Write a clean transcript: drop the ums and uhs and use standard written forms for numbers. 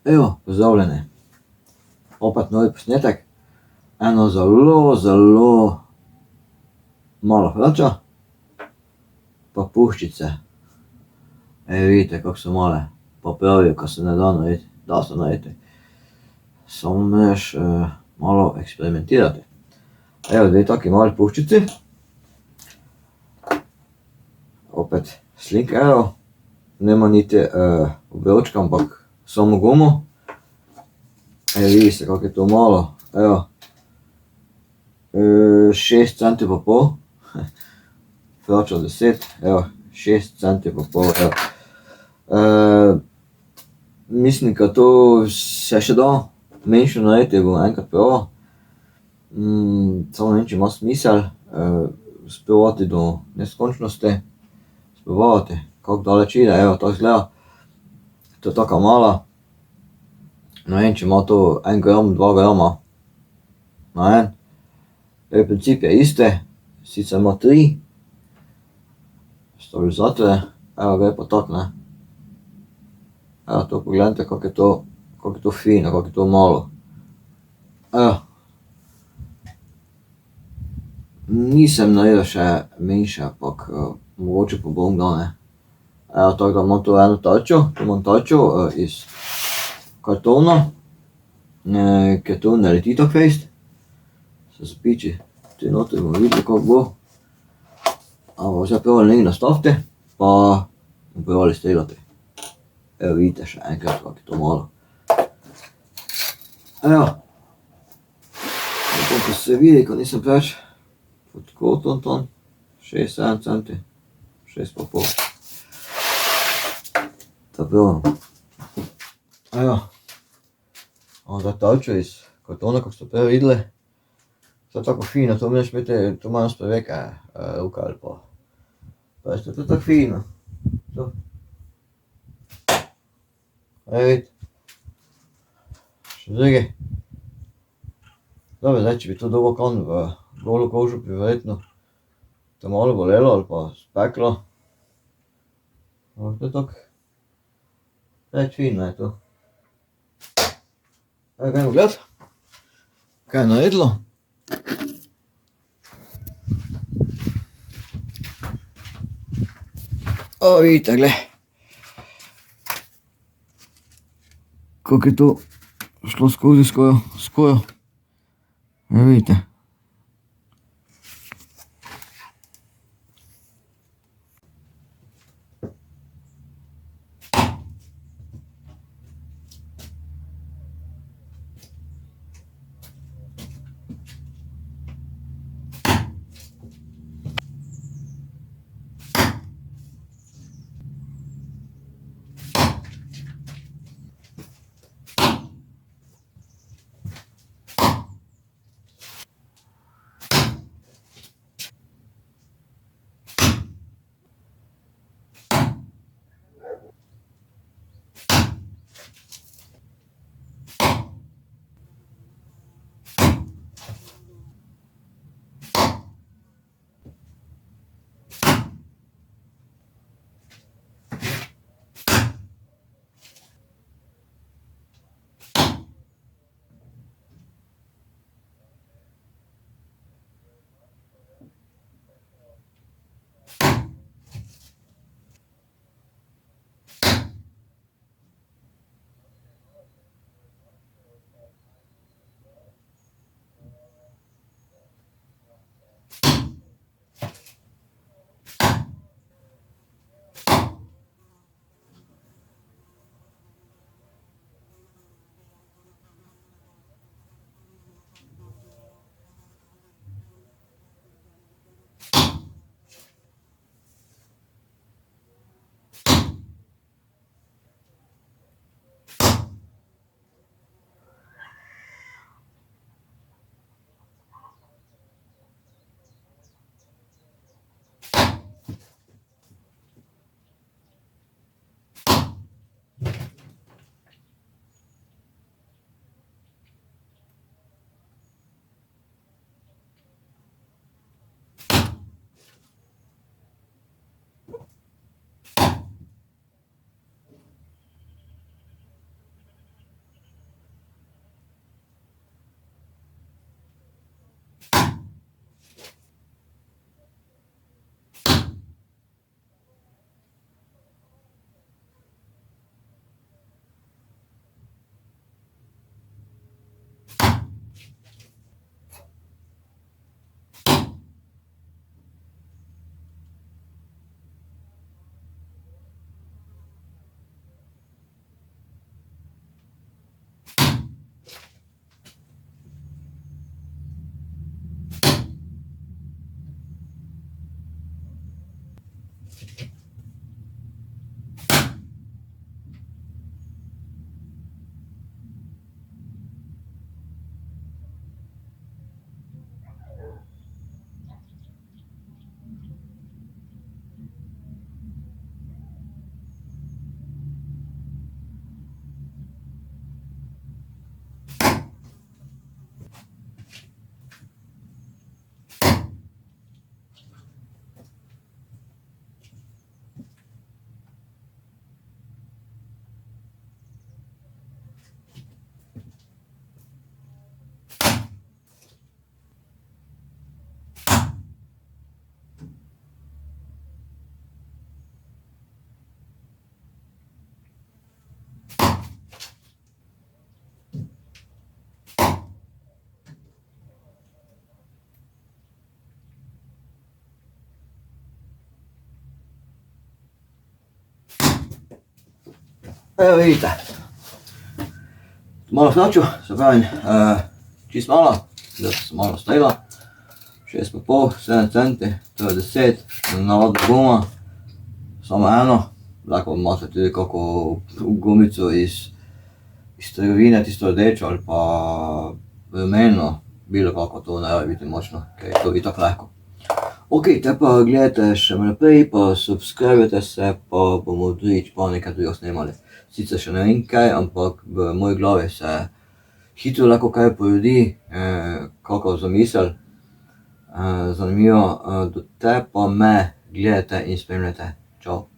Evo, pozdravljene. Opet novi posnetek. Eno zelo malo hlača, pa puščice. Vidite, kako so male. Pa pravijo, ko se ne da najeti, da se najeti. Samo moraš malo eksperimentirati. Evo, dve taki mali puščici. Opet Sling Arrow. Nema niti obročka, ampak samo gumo. Vidi se, kako je to malo. Evo. 6 centi pa pol. Vrača 10. Evo, 6 centi pa pol. Evo. Mislim, da to se še da menjše najeti, bom enkrat probal. Samo ne vem, če ima smisel sprovati do neskončnosti. Sprovati, kako daleč ide. Evo, tako izgleda. To je taka mala. Ne vem, če ima to 1 gram, 2 grama na en. Princip je isti, sicer ima 3 stabilizatorje. Evo, gre pa tako, ne. Evo, to pogledajte, kako je to fino, kako je to malo. Evo. Nisem naredil še menjše, ampak mogoče pa bom kdaj, ne. Evo, tako da imam tu eno tarčo, tu imam tarčo iz kartona, ker to ne leti tako fejst. Se zapiči tu noter, bomo videli, kako bo. Ampak zdaj probali nekaj nastaviti, pa bomo probali streljati. Evo, vidite še enkrat, kako je to malo. Evo. Tako, ko se vidi, ko nisem preveč pod kotom tam, 6-7 centi, 6 pa pol. Da probam. Evo. Imam zdaj tarčo iz kartona, kako ste prej videli. To je tako fino, to moraš imeti, to imajo spreveke roke ali pa. Veste, to je tako fino. To. Vidite. Še drugi. Dobro, zdaj, če bi to dobil kam v golo kožo, bi verjetno te malo bolelo ali pa speklo. Ampak to je tako. Reč fino je to. Evo, gremo gledat, kaj je naredilo. Vidite, glej. Kako je to šlo skozi skoraj. Vidite. Evo vidite, malo hlaču, se pravi, čist malo, zdaj se malo strela, 6,5, 7 centi, to je 10, navadna guma, samo eno, lahko imate tudi kako gumico iz trgovine, tisto rdečo ali pa rumeno, bilo kako, to ne rabi biti močno, ker je to itak lahko. Ok, te pa gledajte še naprej, pa subscribite se, pa bomo drugič pa nekaj drugega snemali. Sicer še ne vem kaj, ampak v moji glavi se hitro lahko kaj porodi, kakva zamisel, zanimivo, do te pa me gledajte in spremljajte. Čau.